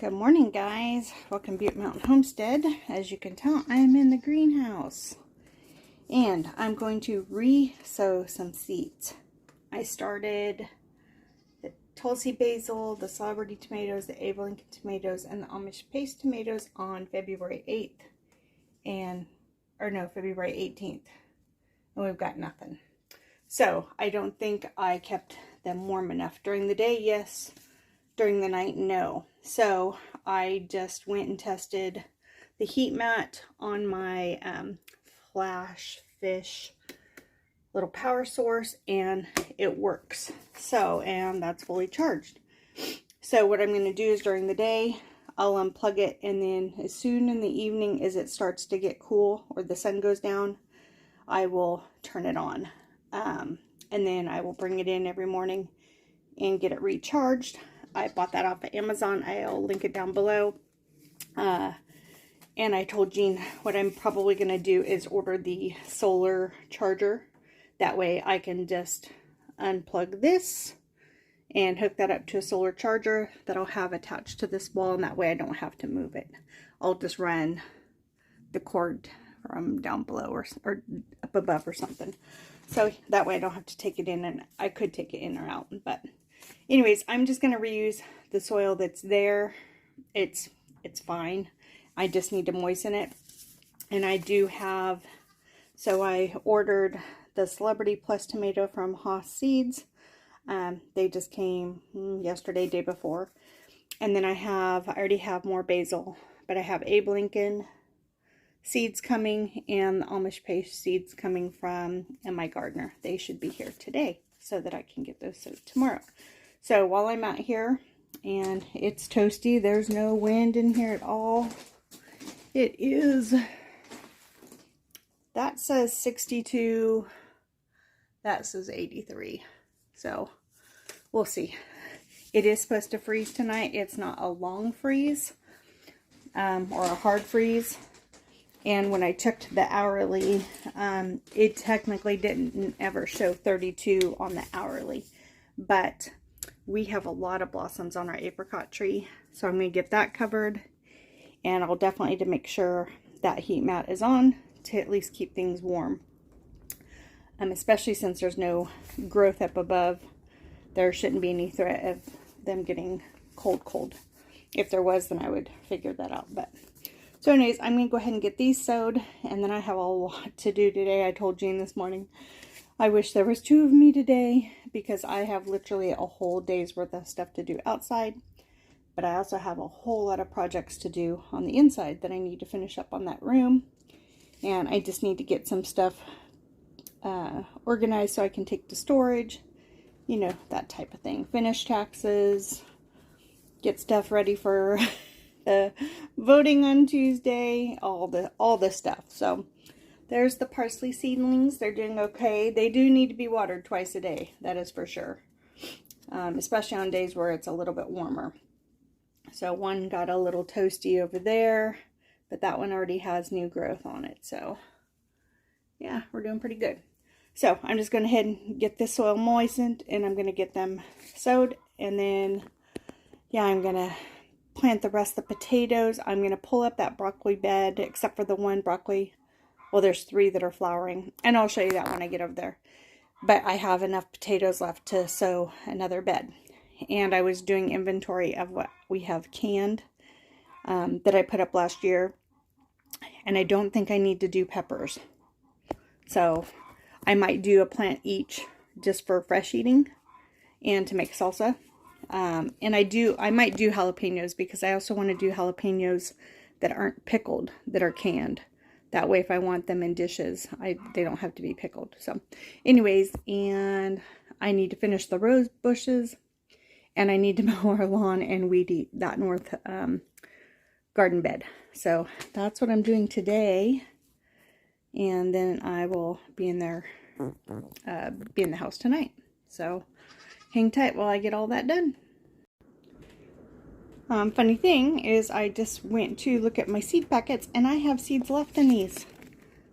Good morning, guys. Welcome to Butte Mountain Homestead. As you can tell, I am in the greenhouse. And I'm going to re-sow some seeds. I started the tulsi basil, the celebrity tomatoes, the Lincoln tomatoes, and the Amish paste tomatoes on February 8th. February 18th. And we've got nothing. So, I don't think I kept them warm enough. During the day, yes. During the night, no. So I just went and tested the heat mat on my flash fish little power source, and it works. So, and that's fully charged. So what I'm going to do is during the day, I'll unplug it, and then as soon in the evening as it starts to get cool or the sun goes down, I will turn it on. And then I will bring it in every morning and get it recharged. I bought that off of Amazon. I'll link it down below. And I told Jean what I'm probably going to do is order the solar charger. That way I can just unplug this and hook that up to a solar charger that I'll have attached to this wall. And that way I don't have to move it. I'll just run the cord from down below or up above or something. So that way I don't have to take it in, and I could take it in or out, but anyways, I'm just going to reuse the soil that's there. It's fine. I just need to moisten it. And I do have, so I ordered the Celebrity Plus tomato from Haas Seeds. They just came yesterday, day before. And then I already have more basil, but I have Lincoln seeds coming and the Amish paste seeds coming from my gardener. They should be here today so that I can get those sowed tomorrow. So while I'm out here and it's toasty, there's no wind in here at all. It is, that says 62, that says 83. So we'll see. It is supposed to freeze tonight. It's not a long freeze or a hard freeze. And when I checked the hourly, it technically didn't ever show 32 on the hourly. But we have a lot of blossoms on our apricot tree. So I'm going to get that covered. And I'll definitely need to make sure that heat mat is on to at least keep things warm. Especially since there's no growth up above. There shouldn't be any threat of them getting cold. If there was, then I would figure that out. But so anyways, I'm going to go ahead and get these sowed, and then I have a lot to do today. I told Jean this morning, I wish there was 2 of me today, because I have literally a whole day's worth of stuff to do outside, but I also have a whole lot of projects to do on the inside that I need to finish up on that room, and I just need to get some stuff organized so I can take to storage, you know, that type of thing. Finish taxes, get stuff ready for the voting on Tuesday, all the stuff. So there's the parsley seedlings. They're doing okay. They do need to be watered twice a day, that is for sure, especially on days where it's a little bit warmer. So one got a little toasty over there, but that one already has new growth on it. So yeah, we're doing pretty good. So I'm just going to head and get this soil moistened, and I'm going to get them sowed, and then yeah, I'm going to plant the rest of the potatoes. I'm going to pull up that broccoli bed, except for the one broccoli. Well, there's 3 that are flowering, and I'll show you that when I get over there. But I have enough potatoes left to sow another bed. And I was doing inventory of what we have canned that I put up last year. And I don't think I need to do peppers. So I might do a plant each just for fresh eating and to make salsa. And I might do jalapenos, because I also want to do jalapenos that aren't pickled, that are canned. That way, if I want them in dishes, they don't have to be pickled. So anyways, and I need to finish the rose bushes, and I need to mow our lawn and weed eat that north garden bed. So that's what I'm doing today. And then I will be in there, be in the house tonight. So hang tight while I get all that done. Funny thing is, I just went to look at my seed packets, and I have seeds left in these.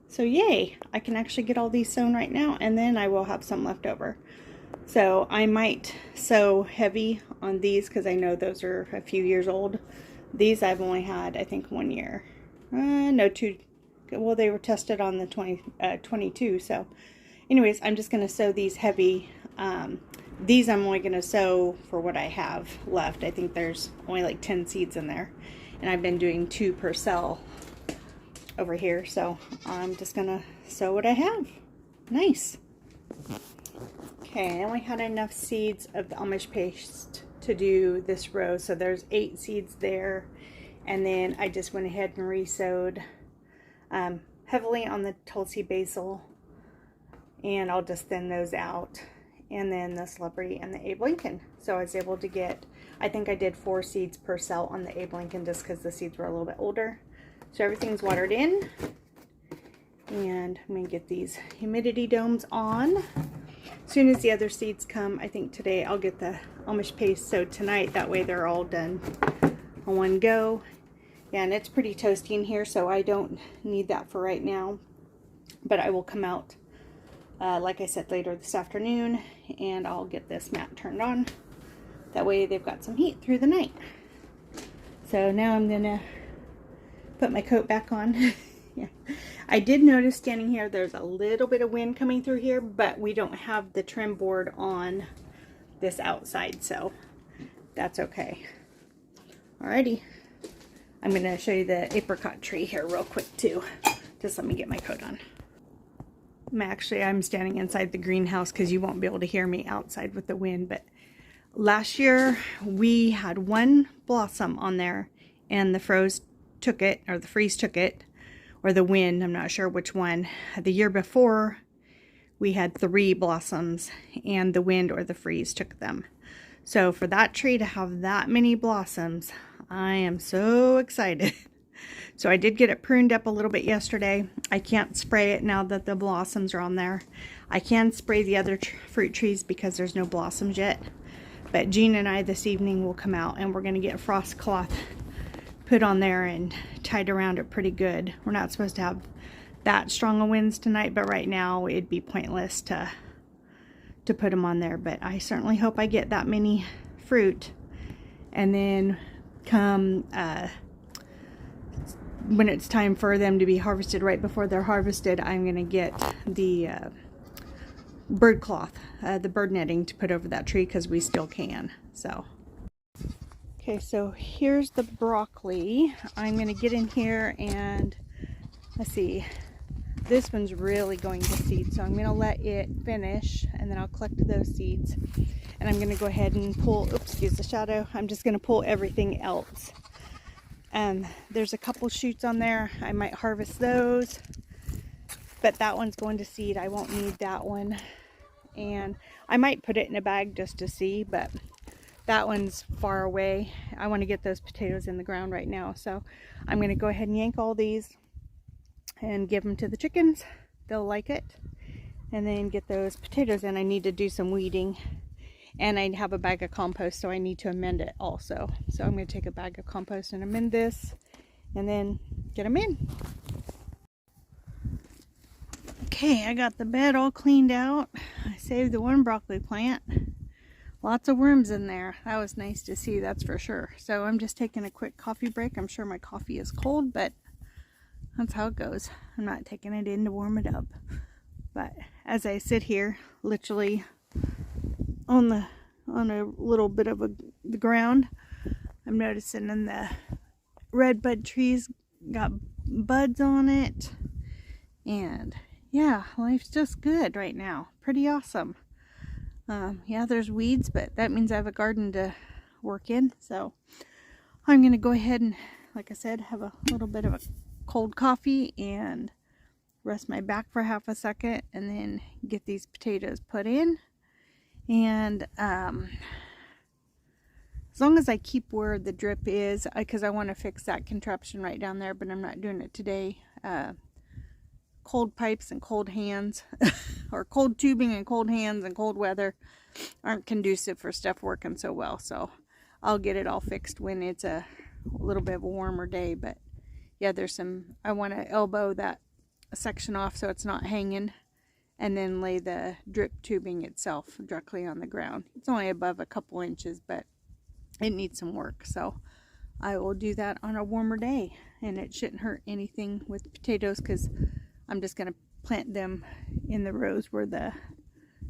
So yay, I can actually get all these sown right now, and then I will have some left over. So I might sow heavy on these, because I know those are a few years old. These I've only had, I think, 1 year. No, 2. Well, they were tested on the 22. So anyways, I'm just going to sow these heavy. These I'm only going to sow for what I have left. I think there's only like 10 seeds in there. And I've been doing 2 per cell over here. So I'm just going to sow what I have. Nice. Okay, I only had enough seeds of the Amish paste to do this row. So there's 8 seeds there. And then I just went ahead and re-sowed heavily on the tulsi, basil. And I'll just thin those out. And then the celebrity and the Abe Lincoln. So I was able to get, I think I did 4 seeds per cell on the Abe Lincoln just because the seeds were a little bit older. So everything's watered in. And I'm going to get these humidity domes on. As soon as the other seeds come, I think today I'll get the Amish paste sowed tonight. That way they're all done on one go. Yeah, and it's pretty toasty in here, so I don't need that for right now. But I will come out, like I said, later this afternoon, and I'll get this mat turned on. That way they've got some heat through the night. So now I'm going to put my coat back on. Yeah, I did notice standing here there's a little bit of wind coming through here, but we don't have the trim board on this outside, so that's okay. Alrighty, I'm going to show you the apricot tree here real quick too. Just let me get my coat on. I'm standing inside the greenhouse because you won't be able to hear me outside with the wind, but last year we had 1 blossom on there and the freeze took it, or the wind, I'm not sure which one. The year before, we had 3 blossoms, and the wind or the freeze took them. So for that tree to have that many blossoms, I am so excited. So I did get it pruned up a little bit yesterday. I can't spray it now that the blossoms are on there. I can spray the other fruit trees because there's no blossoms yet. But Jean and I this evening will come out and we're going to get a frost cloth put on there and tied around it pretty good. We're not supposed to have that strong of winds tonight, but right now it'd be pointless to put them on there. But I certainly hope I get that many fruit. And then come when it's time for them to be harvested, right before they're harvested, I'm going to get the bird cloth, the bird netting to put over that tree because we still can. So okay, so here's the broccoli. I'm going to get in here and let's see. This one's really going to seed, so I'm going to let it finish and then I'll collect those seeds. And I'm going to go ahead and pull, oops, excuse the shadow. I'm just going to pull everything else. There's a couple shoots on there. I might harvest those, but that one's going to seed. I won't need that one. And I might put it in a bag just to see, but that one's far away. I want to get those potatoes in the ground right now. So I'm going to go ahead and yank all these and give them to the chickens. They'll like it. And then get those potatoes in. I need to do some weeding. And I have a bag of compost, so I need to amend it also. So I'm going to take a bag of compost and amend this. And then get them in. Okay, I got the bed all cleaned out. I saved the one broccoli plant. Lots of worms in there. That was nice to see, that's for sure. So I'm just taking a quick coffee break. I'm sure my coffee is cold, but that's how it goes. I'm not taking it in to warm it up. But as I sit here, literally on a little bit of the ground, I'm noticing in the red bud trees got buds on it. And yeah, life's just good right now. Pretty awesome. Yeah, there's weeds, but that means I have a garden to work in. So I'm going to go ahead and, like I said, have a little bit of a cold coffee and rest my back for half a second and then get these potatoes put in. And as long as I keep where the drip is, because I want to fix that contraption right down there, but I'm not doing it today. Cold pipes and cold hands, or cold tubing and cold hands and cold weather aren't conducive for stuff working so well. So I'll get it all fixed when it's a little bit of a warmer day. But yeah, I want to elbow that section off so it's not hanging, and then lay the drip tubing itself directly on the ground. It's only above a couple inches, but it needs some work. So I will do that on a warmer day, and it shouldn't hurt anything with potatoes because I'm just going to plant them in the rows where the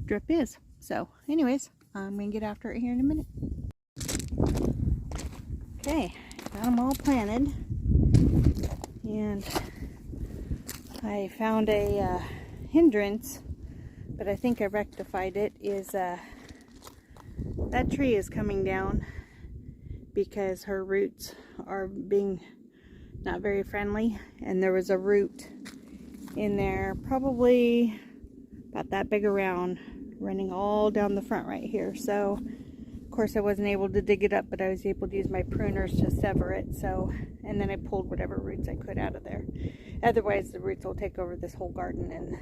drip is. So anyways, I'm going to get after it here in a minute. Okay, got them all planted, and I found a hindrance, but I think I rectified it. Is that tree is coming down because her roots are being not very friendly, and there was a root in there probably about that big around running all down the front right here. So of course I wasn't able to dig it up, but I was able to use my pruners to sever it. So, and then I pulled whatever roots I could out of there. Otherwise the roots will take over this whole garden, and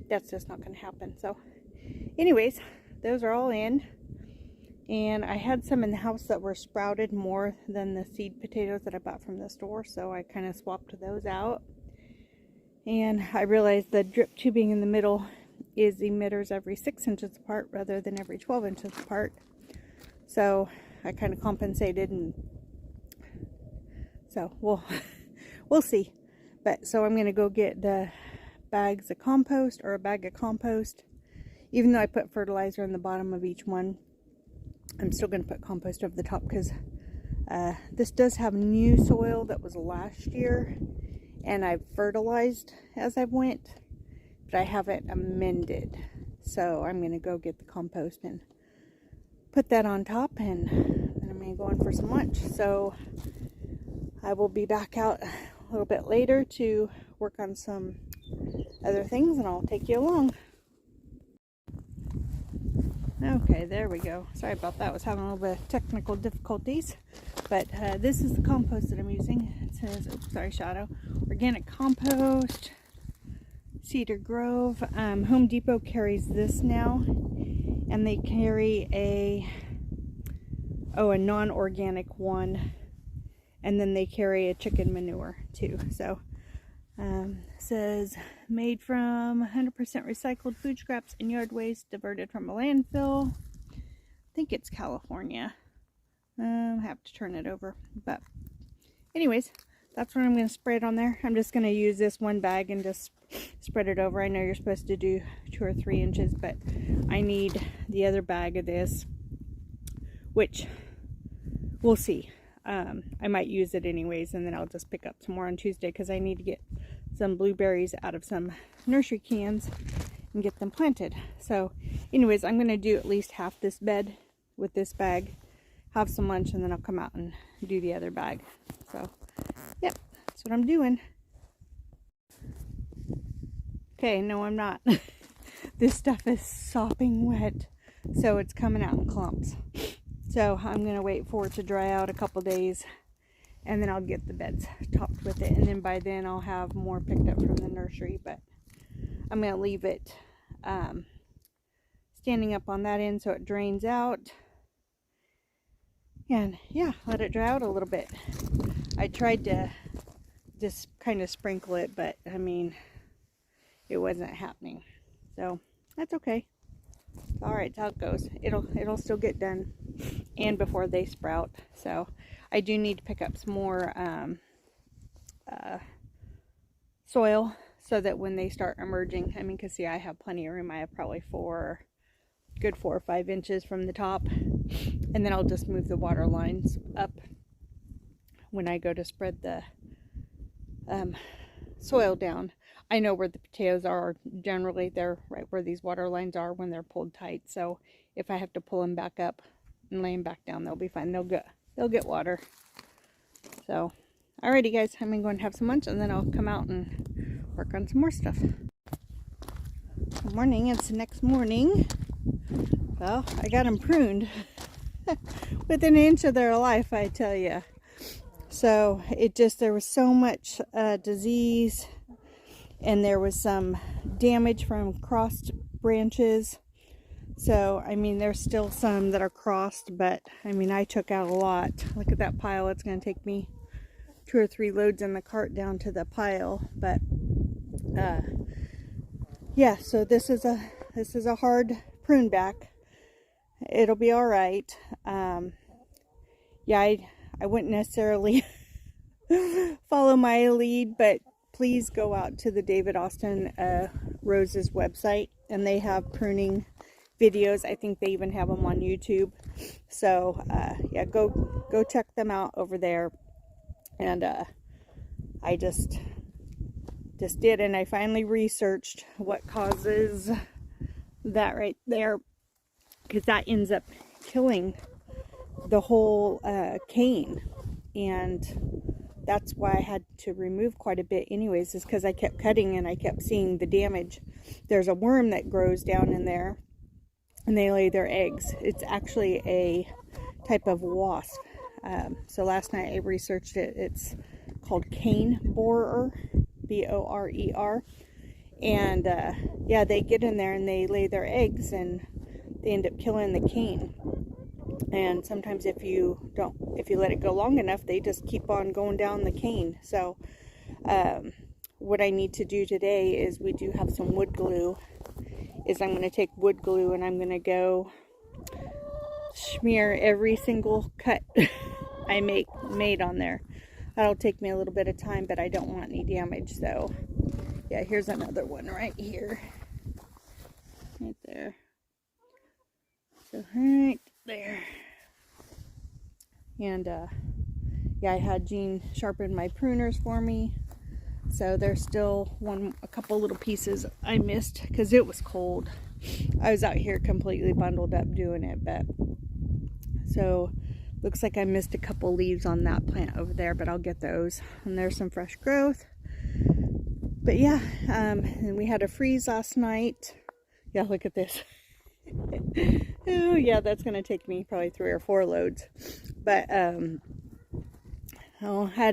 that's just not going to happen. So anyways, those are all in, and I had some in the house that were sprouted more than the seed potatoes that I bought from the store, so I kind of swapped those out. And I realized the drip tubing in the middle is emitters every 6 inches apart rather than every 12 inches apart. So I kind of compensated, and so we'll see. But so I'm going to go get the bags of compost, or a bag of compost. Even though I put fertilizer in the bottom of each one, I'm still going to put compost over the top because this does have new soil that was last year, and I've fertilized as I went, but I haven't amended. So I'm going to go get the compost and put that on top, and then I'm going to go in for some lunch. So I will be back out a little bit later to work on some other things, and I'll take you along. Okay, there we go. Sorry about that. I was having a little bit of technical difficulties. But this is the compost that I'm using. It says, oops, sorry, shadow. Organic compost, Cedar Grove. Home Depot carries this now. And they carry a non-organic one. And then they carry a chicken manure too. So it says made from 100% recycled food scraps and yard waste diverted from a landfill. I think it's California. I have to turn it over, but anyways, that's what I'm going to spray it on there. I'm just going to use this one bag and just spread it over. I know you're supposed to do 2 or 3 inches, but I need the other bag of this, which we'll see. I might use it anyways, and then I'll just pick up some more on Tuesday because I need to get some blueberries out of some nursery cans and get them planted. So anyways, I'm going to do at least half this bed with this bag, have some lunch, and then I'll come out and do the other bag. So yep, that's what I'm doing. Okay, no, I'm not. This stuff is sopping wet, so it's coming out in clumps. So I'm going to wait for it to dry out a couple days, and then I'll get the beds topped with it, and then by then I'll have more picked up from the nursery. But I'm going to leave it standing up on that end so it drains out, and yeah, let it dry out a little bit. I tried to just kind of sprinkle it, but I mean, it wasn't happening, so that's okay. Alright, that's how it goes. It'll still get done, and before they sprout. So I do need to pick up some more soil so that when they start emerging, I mean, because see, I have plenty of room. I have probably 4 or 5 inches from the top, and then I'll just move the water lines up when I go to spread the soil down. I know where the potatoes are. Generally, they're right where these water lines are when they're pulled tight. So if I have to pull them back up and lay them back down, they'll be fine. They'll get water. So, alrighty guys, I'm going to have some lunch, and then I'll come out and work on some more stuff. Good morning. It's the next morning. Well, I got them pruned within an inch of their life, I tell you. So there was so much disease, and there was some damage from crossed branches. So, I mean, there's still some that are crossed, but I mean, I took out a lot. Look at that pile. It's going to take me 2 or 3 loads in the cart down to the pile. But yeah, so this is a hard prune back. It'll be all right. Yeah, I I wouldn't necessarily follow my lead, but please go out to the David Austin Roses website, and they have pruning videos. I think they even have them on YouTube. So yeah, go check them out over there. And I just did, and I finally researched what causes that right there, because that ends up killing the whole cane. And that's why I had to remove quite a bit anyways, is because I kept cutting and I kept seeing the damage. There's a worm that grows down in there, and they lay their eggs. It's actually a type of wasp. So last night I researched it. It's called cane borer, B-O-R-E-R. And yeah, they get in there and they lay their eggs, and they end up killing the cane. And sometimes if you let it go long enough, they just keep on going down the cane. So what I need to do today is, we do have some wood glue, is I'm going to take wood glue and I'm going to go smear every single cut I made on there. That'll take me a little bit of time, but I don't want any damage. So yeah, here's another one right here. Right there. So right there. And yeah, I had Jean sharpen my pruners for me. So there's still a couple little pieces I missed because it was cold. I was out here completely bundled up doing it, but so looks like I missed a couple leaves on that plant over there, but I'll get those. And there's some fresh growth. But yeah, and we had a freeze last night. Yeah, look at this. Oh yeah, that's gonna take me probably 3 or 4 loads. But had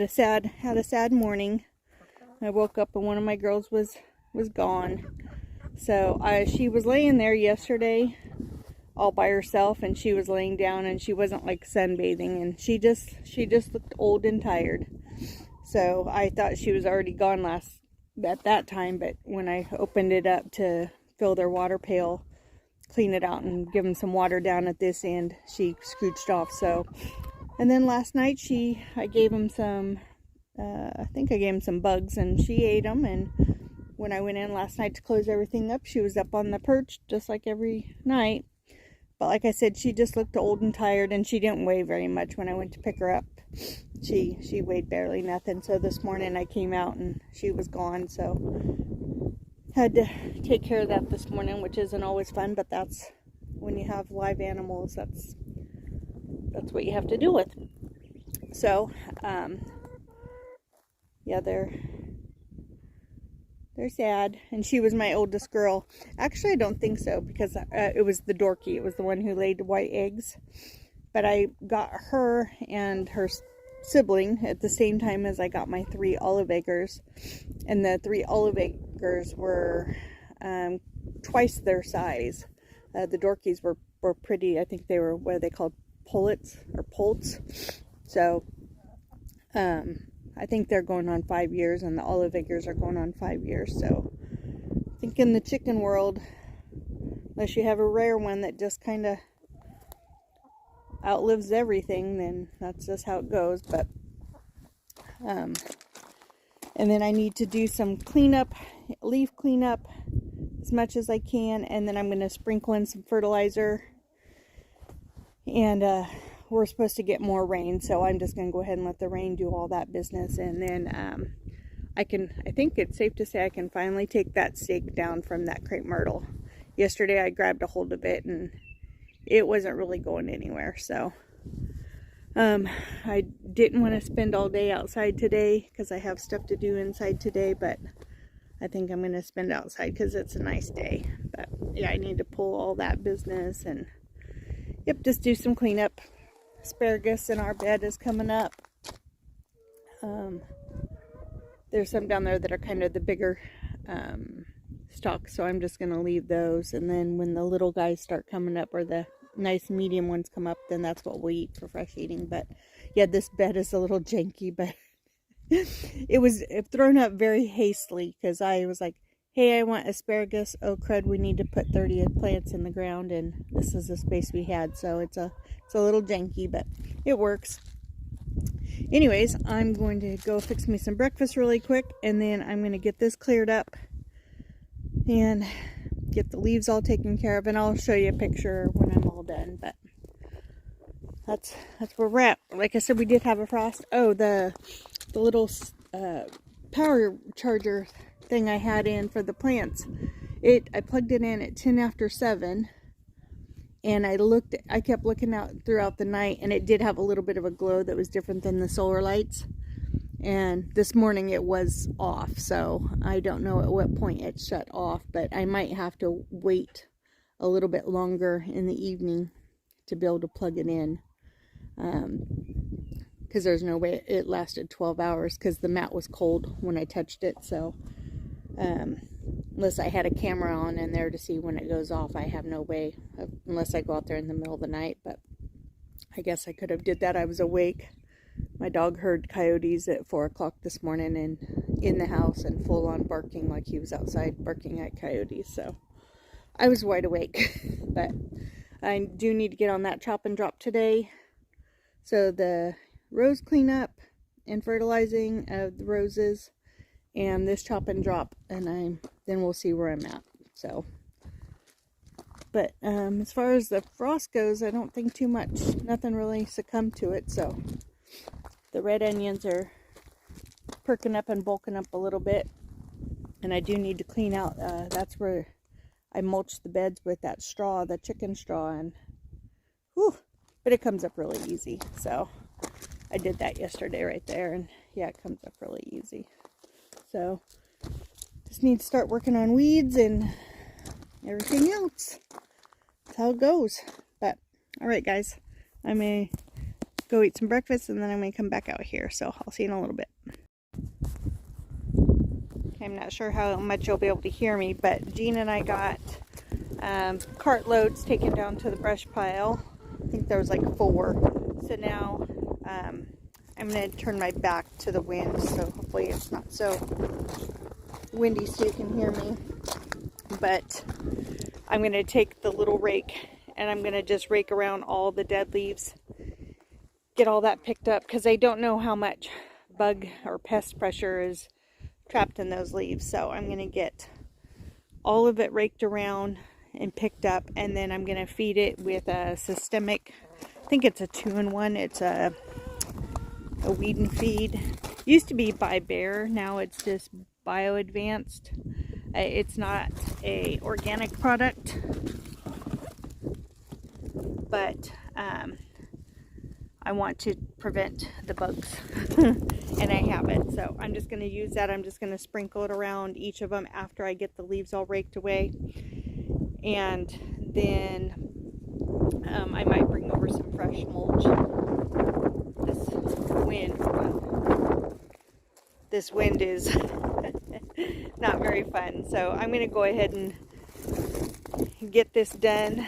a sad morning. I woke up and one of my girls was gone. So she was laying there yesterday all by herself, and she was laying down, and she wasn't like sunbathing, and she just looked old and tired. So I thought she was already gone at that time, but when I opened it up to fill their water pail, clean it out and give them some water down at this end, she scooched off. So, and then last night I gave him some I think I gave him some bugs, and she ate them. And when I went in last night to close everything up, she was up on the perch just like every night. But like I said, she just looked old and tired, and she didn't weigh very much when I went to pick her up. She weighed barely nothing. So this morning I came out and she was gone. So had to take care of that this morning, which isn't always fun, but that's when you have live animals, that's what you have to deal with. So yeah, they're sad. And she was my oldest girl. Actually, I don't think so, because it was the Dorky. It was the one who laid the white eggs. But I got her and her sibling at the same time as I got my 3 olive eggers. And the 3 olive eggers were twice their size. The Dorkies were pretty. I think they were, what are they called? Pullets or Polts. So I think they're going on 5 years, and the olive eggers are going on 5 years. So I think in the chicken world, unless you have a rare one that just kind of outlives everything, then that's just how it goes. But and then I need to do some cleanup, leaf cleanup, as much as I can, and then I'm going to sprinkle in some fertilizer. And we're supposed to get more rain, so I'm just going to go ahead and let the rain do all that business. And then I think it's safe to say I can finally take that stake down from that crepe myrtle. Yesterday I grabbed a hold of it and it wasn't really going anywhere. So I didn't want to spend all day outside today because I have stuff to do inside today, but I think I'm going to spend outside because it's a nice day. But yeah, I need to pull all that business and yep, just do some cleanup. Asparagus in our bed is coming up. There's some down there that are kind of the bigger stalks, so I'm just going to leave those. And then when the little guys start coming up, or the nice medium ones come up, then that's what we'll eat for fresh eating. But yeah, this bed is a little janky, but it was thrown up very hastily because I was like, hey, I want asparagus. Oh crud, we need to put 30 plants in the ground, and this is the space we had. So it's a little janky, but it works. Anyways, I'm going to go fix me some breakfast really quick, and then I'm going to get this cleared up and get the leaves all taken care of, and I'll show you a picture when I'm all done. But that's where we're at. Like I said, we did have a frost. Oh, the little power charger thing I had in for the plants, I plugged it in at 10 after 7, and I kept looking out throughout the night, and it did have a little bit of a glow that was different than the solar lights. And this morning it was off, so I don't know at what point it shut off, but I might have to wait a little bit longer in the evening to be able to plug it in, because there's no way it lasted 12 hours because the mat was cold when I touched it. So unless I had a camera on in there to see when it goes off, I have no way unless I go out there in the middle of the night. But I guess I could have did that. I was awake. My dog heard coyotes at 4 o'clock this morning and in the house and full on barking like he was outside barking at coyotes. So I was wide awake. But I do need to get on that chop and drop today. So the rose cleanup and fertilizing of the roses and this chop and drop, and then we'll see where I'm at. So, but as far as the frost goes, I don't think too much. Nothing really succumbed to it. So the red onions are perking up and bulking up a little bit, and I do need to clean out. That's where I mulch the beds with that straw, the chicken straw, and whew, but it comes up really easy. So I did that yesterday right there, and yeah, it comes up really easy. So just need to start working on weeds and everything else. That's how it goes. But all right, guys, I may go eat some breakfast, and then I'm going to come back out here. So I'll see you in a little bit. Okay, I'm not sure how much you'll be able to hear me, but Jean and I got cart loads taken down to the brush pile. I think there was like 4. So now I'm going to turn my back to the wind, so hopefully it's not so windy so you can hear me. But I'm going to take the little rake, and I'm going to just rake around all the dead leaves, get all that picked up, because I don't know how much bug or pest pressure is trapped in those leaves. So I'm going to get all of it raked around and picked up, and then I'm going to feed it with a systemic, I think it's a 2-in-1. It's a weed and feed. Used to be by Bear, now it's just Bio Advanced. It's not a organic product, but I want to prevent the bugs and I have it, so I'm just going to use that. I'm just going to sprinkle it around each of them after I get the leaves all raked away, and then I might bring over some fresh mulch. This wind is not very fun, so I'm going to go ahead and get this done.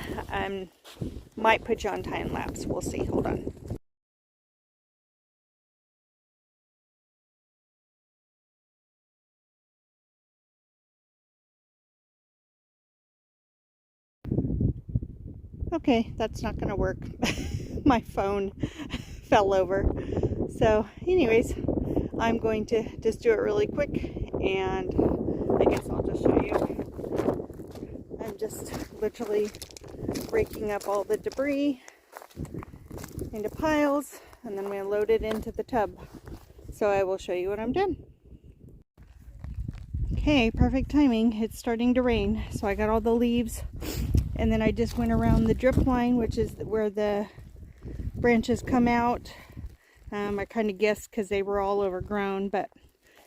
Might put you on time lapse. We'll see. Hold on. Okay, that's not going to work. My phone fell over. So anyways, I'm going to just do it really quick, and I guess I'll just show you. I'm just literally breaking up all the debris into piles, and then I'm going to load it into the tub. So I will show you when I'm done. Okay, perfect timing. It's starting to rain, so I got all the leaves, and then I just went around the drip line, which is where the branches come out. I kind of guessed because they were all overgrown, but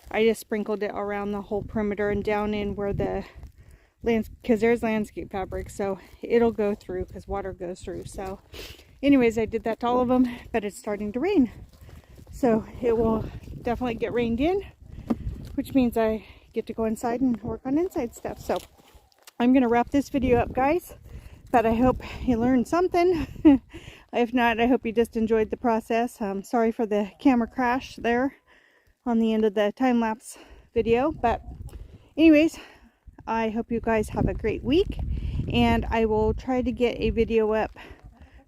I just sprinkled it around the whole perimeter and down in where the because there's landscape fabric, so it'll go through because water goes through. So anyways, I did that to all of them, but it's starting to rain, so it will definitely get rained in, which means I get to go inside and work on inside stuff. So I'm gonna wrap this video up, guys, but I hope you learned something. If not, I hope you just enjoyed the process. Sorry for the camera crash there on the end of the time-lapse video, but anyways, I hope you guys have a great week, and I will try to get a video up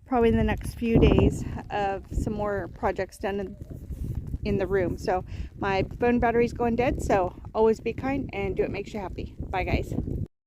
probably in the next few days of some more projects done in the room. So my phone battery's going dead, so always be kind and do what makes you happy. Bye guys.